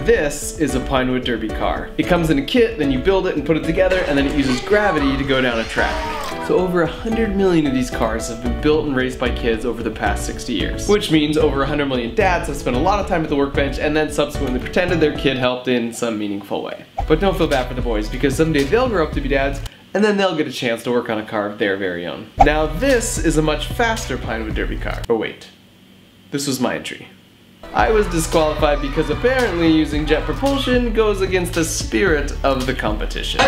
this is a Pinewood Derby car. It comes in a kit, then you build it and put it together, and then it uses gravity to go down a track. So over 100 million of these cars have been built and raced by kids over the past 60 years. Which means over 100 million dads have spent a lot of time at the workbench and then subsequently pretended their kid helped in some meaningful way. But don't feel bad for the boys, because someday they'll grow up to be dads, and then they'll get a chance to work on a car of their very own. Now this is a much faster Pinewood Derby car. But wait, this was my entry. I was disqualified because apparently using jet propulsion goes against the spirit of the competition.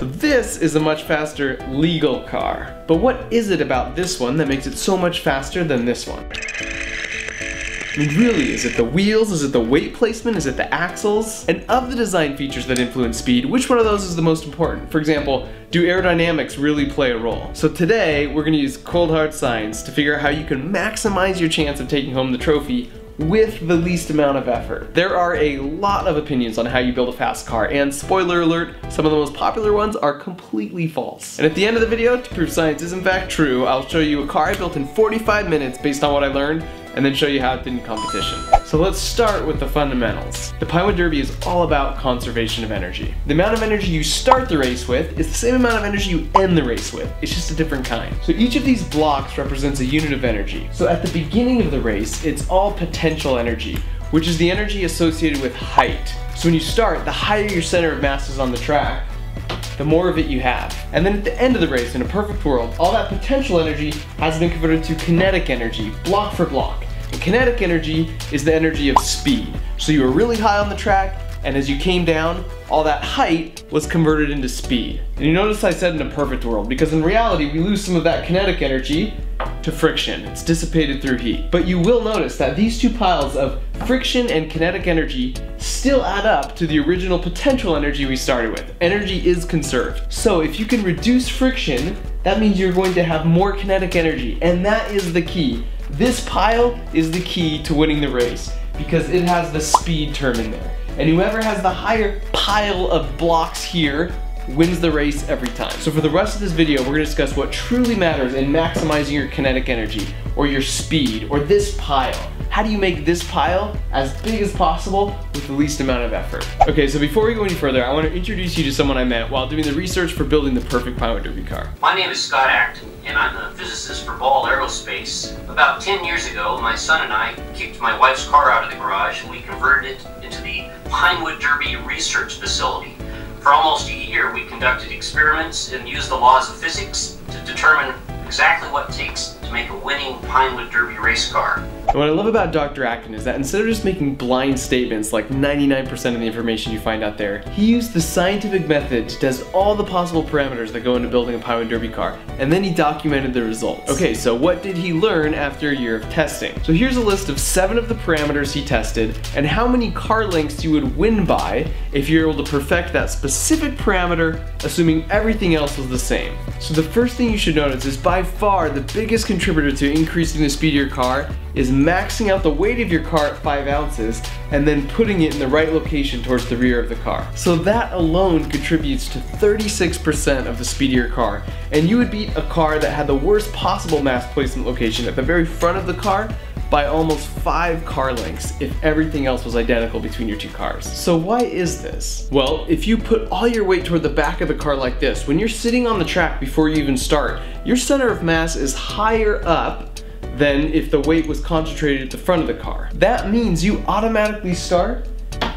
This is a much faster legal car. But what is it about this one that makes it so much faster than this one? I mean, really, is it the wheels? Is it the weight placement? Is it the axles? And of the design features that influence speed, which one of those is the most important? For example, do aerodynamics really play a role? So today, we're gonna use cold hard science to figure out how you can maximize your chance of taking home the trophy with the least amount of effort. There are a lot of opinions on how you build a fast car, and spoiler alert, some of the most popular ones are completely false. And at the end of the video, to prove science is in fact true, I'll show you a car I built in 45 minutes based on what I learned, and then show you how it did in competition. So let's start with the fundamentals. The Pinewood Derby is all about conservation of energy. The amount of energy you start the race with is the same amount of energy you end the race with. It's just a different kind. So each of these blocks represents a unit of energy. So at the beginning of the race, it's all potential energy, which is the energy associated with height. So when you start, the higher your center of mass is on the track, the more of it you have. And then at the end of the race, in a perfect world, all that potential energy has been converted to kinetic energy, block for block. And kinetic energy is the energy of speed. So you were really high on the track, and as you came down, all that height was converted into speed. And you notice I said in a perfect world, because in reality, we lose some of that kinetic energy to friction. It's dissipated through heat. But you will notice that these two piles of friction and kinetic energy still add up to the original potential energy we started with. Energy is conserved. So if you can reduce friction, that means you're going to have more kinetic energy, and that is the key. This pile is the key to winning the race, because it has the speed term in there. And whoever has the higher pile of blocks here wins the race every time. So for the rest of this video, we're gonna discuss what truly matters in maximizing your kinetic energy, or your speed, or this pile. How do you make this pile as big as possible with the least amount of effort? Okay, so before we go any further, I want to introduce you to someone I met while doing the research for building the perfect Pinewood Derby car. My name is Scott Acton, and I'm a physicist for Ball Aerospace. About 10 years ago, my son and I kicked my wife's car out of the garage and we converted it into the Pinewood Derby Research Facility. For almost a year, we conducted experiments and used the laws of physics to determine exactly what it takes to make a winning Pinewood Derby race car. And what I love about Dr. Acton is that instead of just making blind statements like 99% of the information you find out there, he used the scientific method to test all the possible parameters that go into building a Pinewood Derby car, and then he documented the results. Okay, so what did he learn after a year of testing? So here's a list of 7 of the parameters he tested, and how many car lengths you would win by if you're able to perfect that specific parameter, assuming everything else was the same. So the first thing you should notice is by far the biggest contributor to increasing the speed of your car is maxing out the weight of your car at 5 ounces and then putting it in the right location towards the rear of the car. So that alone contributes to 36% of the speed of your car, and you would beat a car that had the worst possible mass placement location at the very front of the car by almost 5 car lengths if everything else was identical between your two cars. So why is this? Well, if you put all your weight toward the back of the car like this, when you're sitting on the track before you even start, your center of mass is higher up than if the weight was concentrated at the front of the car. That means you automatically start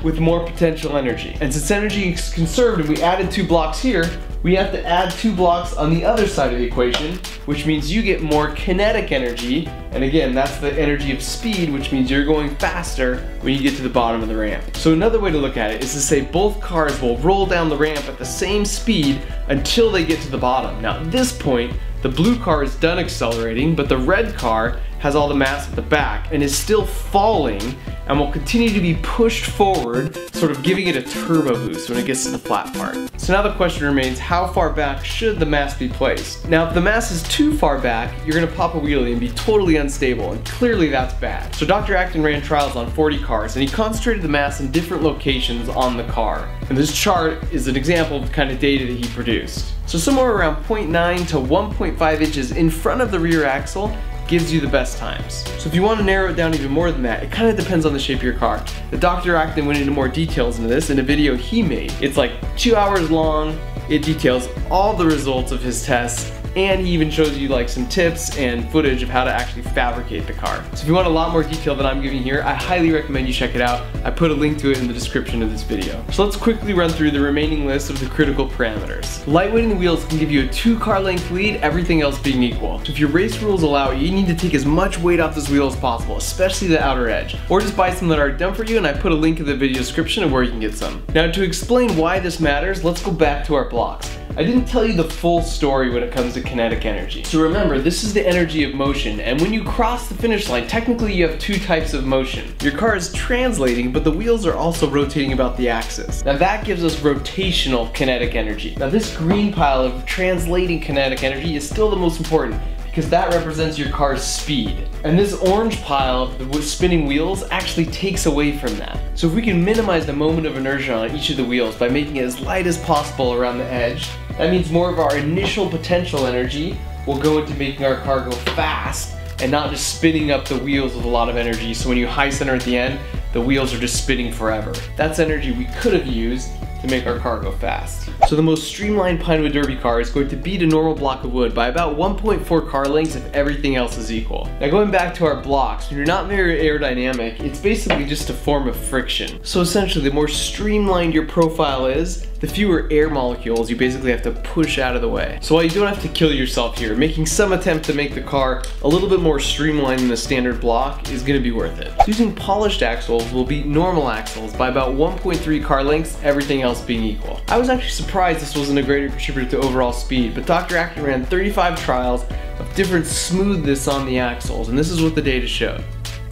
with more potential energy. And since energy is conserved and we added 2 blocks here, we have to add 2 blocks on the other side of the equation, which means you get more kinetic energy. And again, that's the energy of speed, which means you're going faster when you get to the bottom of the ramp. So another way to look at it is to say both cars will roll down the ramp at the same speed until they get to the bottom. Now at this point, the blue car is done accelerating, but the red car has all the mass at the back and is still falling and will continue to be pushed forward, sort of giving it a turbo boost when it gets to the flat part. So now the question remains, how far back should the mass be placed? Now if the mass is too far back, you're gonna pop a wheelie and be totally unstable, and clearly that's bad. So Dr. Acton ran trials on 40 cars and he concentrated the mass in different locations on the car. And this chart is an example of the kind of data that he produced. So somewhere around 0.9 to 1.5 inches in front of the rear axle gives you the best times. So if you want to narrow it down even more than that, it kind of depends on the shape of your car. The Dr. Acton went into more details into this in a video he made. It's like 2 hours long. It details all the results of his tests, and he even shows you like some tips and footage of how to actually fabricate the car. So if you want a lot more detail than I'm giving here, I highly recommend you check it out. I put a link to it in the description of this video. So let's quickly run through the remaining list of the critical parameters. Lightweighting the wheels can give you a 2 car length lead, everything else being equal. So if your race rules allow it, you need to take as much weight off this wheel as possible, especially the outer edge. Or just buy some that are done for you, and I put a link in the video description of where you can get some. Now to explain why this matters, let's go back to our blocks. I didn't tell you the full story when it comes to kinetic energy. So remember, this is the energy of motion, and when you cross the finish line, technically you have 2 types of motion. Your car is translating, but the wheels are also rotating about the axis. Now that gives us rotational kinetic energy. Now this green pile of translating kinetic energy is still the most important, because that represents your car's speed. And this orange pile with spinning wheels actually takes away from that. So if we can minimize the moment of inertia on each of the wheels by making it as light as possible around the edge, that means more of our initial potential energy will go into making our car go fast and not just spinning up the wheels with a lot of energy, so when you high center at the end, the wheels are just spinning forever. That's energy we could have used to make our car go fast. So the most streamlined Pinewood Derby car is going to beat a normal block of wood by about 1.4 car lengths if everything else is equal. Now going back to our blocks, when you're not very aerodynamic, it's basically just a form of friction. So essentially, the more streamlined your profile is, the fewer air molecules you basically have to push out of the way. So while you don't have to kill yourself here, making some attempt to make the car a little bit more streamlined than the standard block is going to be worth it. So using polished axles will beat normal axles by about 1.3 car lengths, everything else being equal. I was actually surprised this wasn't a greater contributor to overall speed, but Dr. Acton ran 35 trials of different smoothness on the axles, and this is what the data showed.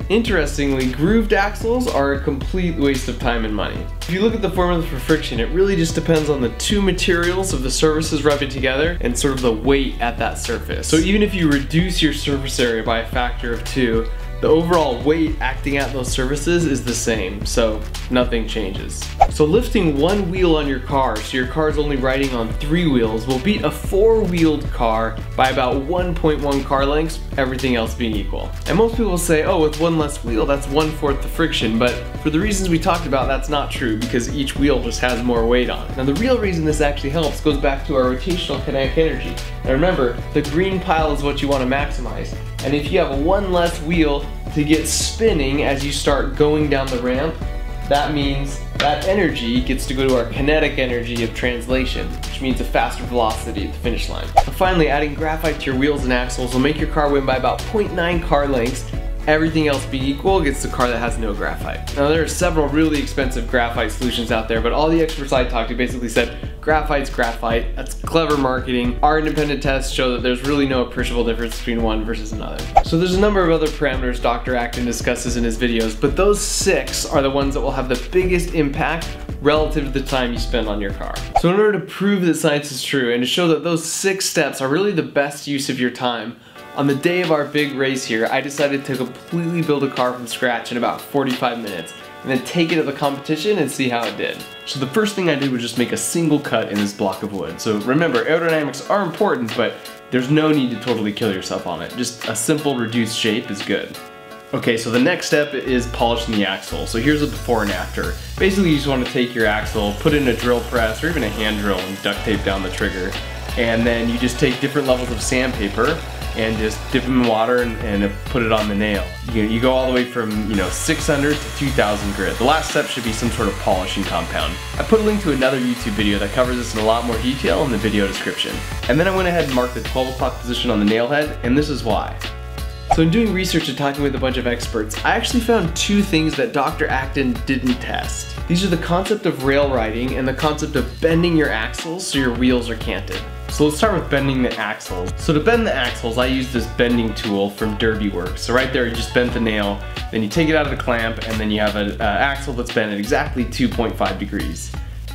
Interestingly, grooved axles are a complete waste of time and money. If you look at the formula for friction, it really just depends on the 2 materials of the surfaces rubbing together and sort of the weight at that surface. So even if you reduce your surface area by a factor of 2, the overall weight acting at those surfaces is the same, so nothing changes. So lifting 1 wheel on your car, so your car's only riding on 3 wheels, will beat a 4-wheeled car by about 1.1 car lengths, everything else being equal. And most people say, oh, with 1 less wheel, that's 1/4 the friction, but for the reasons we talked about, that's not true, because each wheel just has more weight on it. Now the real reason this actually helps goes back to our rotational kinetic energy. Now remember, the green pile is what you want to maximize, and if you have 1 less wheel to get spinning as you start going down the ramp, that means that energy gets to go to our kinetic energy of translation, which means a faster velocity at the finish line. But finally, adding graphite to your wheels and axles will make your car win by about 0.9 car lengths. Everything else being equal against the car that has no graphite. Now there are several really expensive graphite solutions out there, but all the experts I talked to basically said graphite's graphite. That's clever marketing. Our independent tests show that there's really no appreciable difference between one versus another. So there's a number of other parameters Dr. Acton discusses in his videos, but those 6 are the ones that will have the biggest impact relative to the time you spend on your car. So in order to prove that science is true and to show that those 6 steps are really the best use of your time, on the day of our big race here, I decided to completely build a car from scratch in about 45 minutes and then take it to the competition and see how it did. So the first thing I did was just make a single cut in this block of wood. So remember, aerodynamics are important, but there's no need to totally kill yourself on it. Just a simple reduced shape is good. Okay, so the next step is polishing the axle. So here's a before and after. Basically, you just want to take your axle, put it in a drill press or even a hand drill and duct tape down the trigger. And then you just take different levels of sandpaper and just dip them in water and put it on the nail. You go all the way from 600 to 2000 grit. The last step should be some sort of polishing compound. I put a link to another YouTube video that covers this in a lot more detail in the video description. And then I went ahead and marked the 12 o'clock position on the nail head, and this is why. So in doing research and talking with a bunch of experts, I actually found two things that Dr. Acton didn't test. These are the concept of rail riding and the concept of bending your axles so your wheels are canted. So let's start with bending the axles. So to bend the axles, I use this bending tool from Derby Works. So right there, you just bent the nail, then you take it out of the clamp, and then you have an axle that's bent at exactly 2.5 degrees.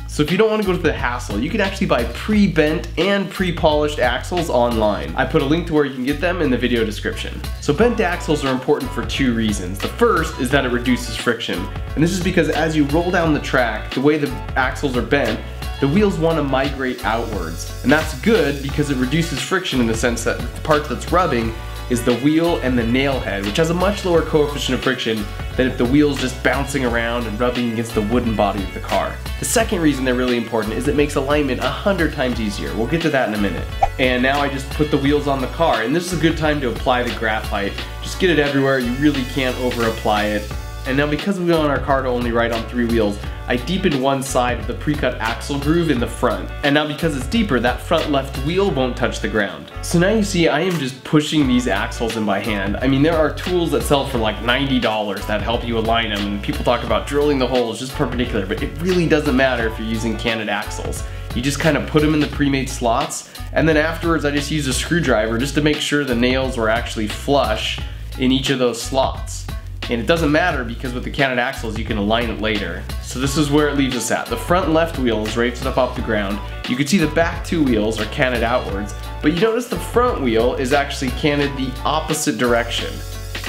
So if you don't want to go to the hassle, you can actually buy pre-bent and pre-polished axles online. I put a link to where you can get them in the video description. So bent axles are important for two reasons. The first is that it reduces friction. And this is because as you roll down the track, the way the axles are bent, the wheels want to migrate outwards. And that's good because it reduces friction in the sense that the part that's rubbing is the wheel and the nail head, which has a much lower coefficient of friction than if the wheel's just bouncing around and rubbing against the wooden body of the car. The second reason they're really important is it makes alignment 100 times easier. We'll get to that in a minute. And now I just put the wheels on the car, and this is a good time to apply the graphite. Just get it everywhere, you really can't over apply it. And now because we want our car to only ride on 3 wheels, I deepened one side of the pre-cut axle groove in the front. And now because it's deeper, that front left wheel won't touch the ground. So now you see I am just pushing these axles in by hand. I mean, there are tools that sell for like $90 that help you align them, and people talk about drilling the holes just perpendicular, but it really doesn't matter if you're using canted axles. You just kind of put them in the pre-made slots, and then afterwards I just use a screwdriver just to make sure the nails were actually flush in each of those slots. And it doesn't matter because with the canted axles you can align it later. So this is where it leaves us at. The front left wheel is raised up off the ground. You can see the back 2 wheels are canted outwards, but you notice the front wheel is actually canted the opposite direction.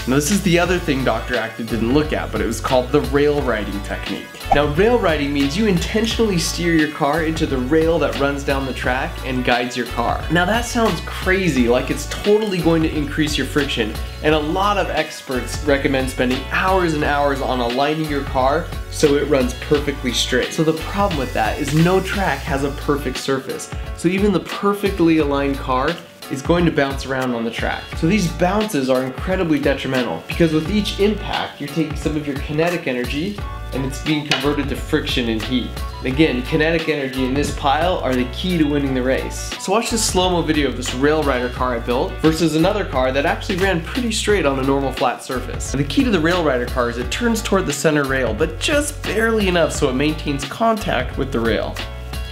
Now this is the other thing Dr. Acton didn't look at, but it was called the rail riding technique. Now rail riding means you intentionally steer your car into the rail that runs down the track and guides your car. Now that sounds crazy, like it's totally going to increase your friction, and a lot of experts recommend spending hours and hours on aligning your car so it runs perfectly straight. So the problem with that is no track has a perfect surface. So even the perfectly aligned car is going to bounce around on the track. So these bounces are incredibly detrimental because with each impact, you're taking some of your kinetic energy and it's being converted to friction and heat. Again, kinetic energy in this pile are the key to winning the race. So watch this slow-mo video of this rail rider car I built versus another car that actually ran pretty straight on a normal flat surface. And the key to the rail rider car is it turns toward the center rail, but just barely enough so it maintains contact with the rail.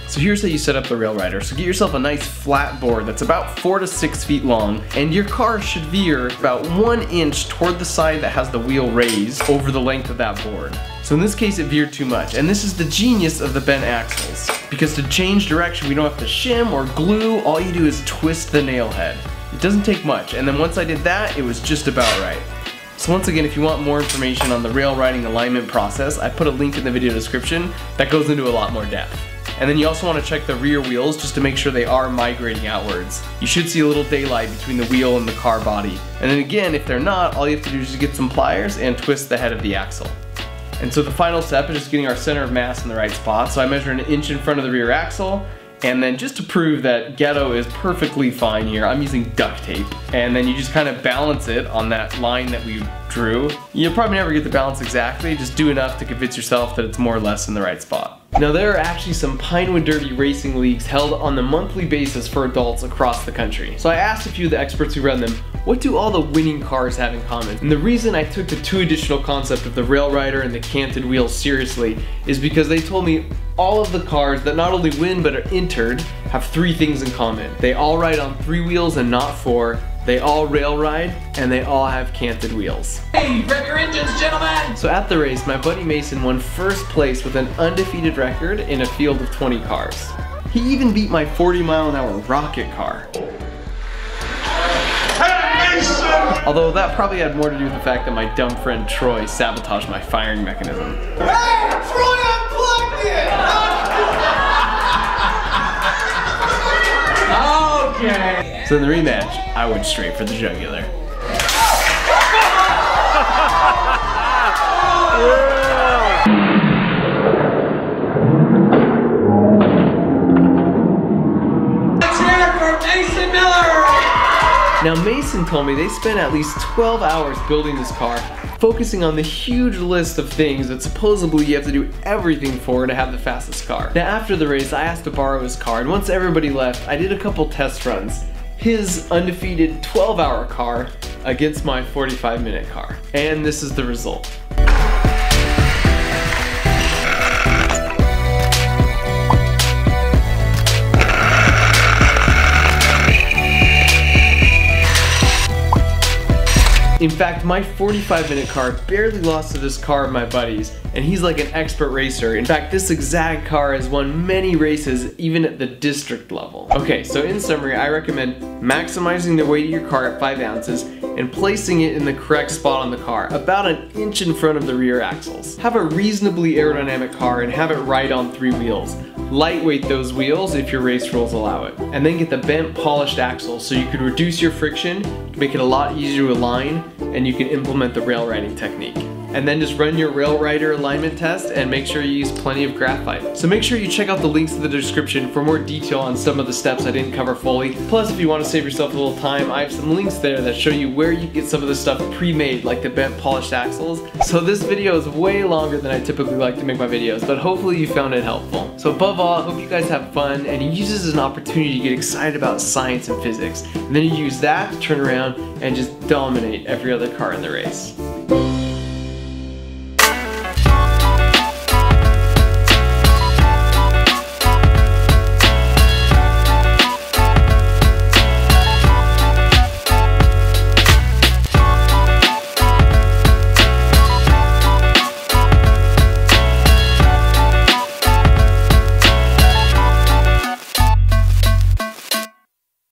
So here's how you set up the rail rider. So get yourself a nice flat board that's about 4 to 6 feet long, and your car should veer about 1 inch toward the side that has the wheel raised over the length of that board. So in this case it veered too much, and this is the genius of the bent axles. Because to change direction we don't have to shim or glue, all you do is twist the nail head. It doesn't take much, and then once I did that, it was just about right. So once again, if you want more information on the rail riding alignment process, I put a link in the video description that goes into a lot more depth. And then you also want to check the rear wheels just to make sure they are migrating outwards. You should see a little daylight between the wheel and the car body. And then again, if they're not, all you have to do is just get some pliers and twist the head of the axle. And so the final step is just getting our center of mass in the right spot. So I measure 1 inch in front of the rear axle, and then just to prove that ghetto is perfectly fine here, I'm using duct tape. And then you just kind of balance it on that line that we drew. You'll probably never get the balance exactly, just do enough to convince yourself that it's more or less in the right spot. Now there are actually some Pinewood Derby racing leagues held on a monthly basis for adults across the country. So I asked a few of the experts who run them, what do all the winning cars have in common? And the reason I took the 2 additional concepts of the rail rider and the canted wheels seriously is because they told me all of the cars that not only win but are entered have 3 things in common. They all ride on 3 wheels and not 4. They all rail ride, and they all have canted wheels. Hey, rev your engines, gentlemen! So at the race, my buddy Mason won first place with an undefeated record in a field of 20 cars. He even beat my 40-mile-an-hour rocket car. Hey, Mason! Although that probably had more to do with the fact that my dumb friend Troy sabotaged my firing mechanism. Hey, Troy unplugged it! Okay. So in the rematch, I went straight for the jugular. Let's hear it for Mason Miller! Now Mason told me they spent at least 12 hours building this car, focusing on the huge list of things that supposedly you have to do everything for to have the fastest car. Now after the race, I asked to borrow his car, and once everybody left, I did a couple test runs. His undefeated 12-hour car against my 45-minute car. And this is the result. In fact, my 45-minute car barely lost to this car of my buddy's, and he's like an expert racer. In fact, this exact car has won many races, even at the district level. Okay, so in summary, I recommend maximizing the weight of your car at 5 ounces and placing it in the correct spot on the car, about an inch in front of the rear axles. Have a reasonably aerodynamic car and have it ride on 3 wheels. Lightweight those wheels if your race rules allow it. And then get the bent polished axle so you can reduce your friction, make it a lot easier to align, and you can implement the rail riding technique. And then just run your rail rider alignment test and make sure you use plenty of graphite. So make sure you check out the links in the description for more detail on some of the steps I didn't cover fully. Plus, if you want to save yourself a little time, I have some links there that show you where you can get some of the stuff pre-made, like the bent polished axles. So this video is way longer than I typically like to make my videos, but hopefully you found it helpful. So above all, I hope you guys have fun and you use this as an opportunity to get excited about science and physics. And then you use that to turn around and just dominate every other car in the race.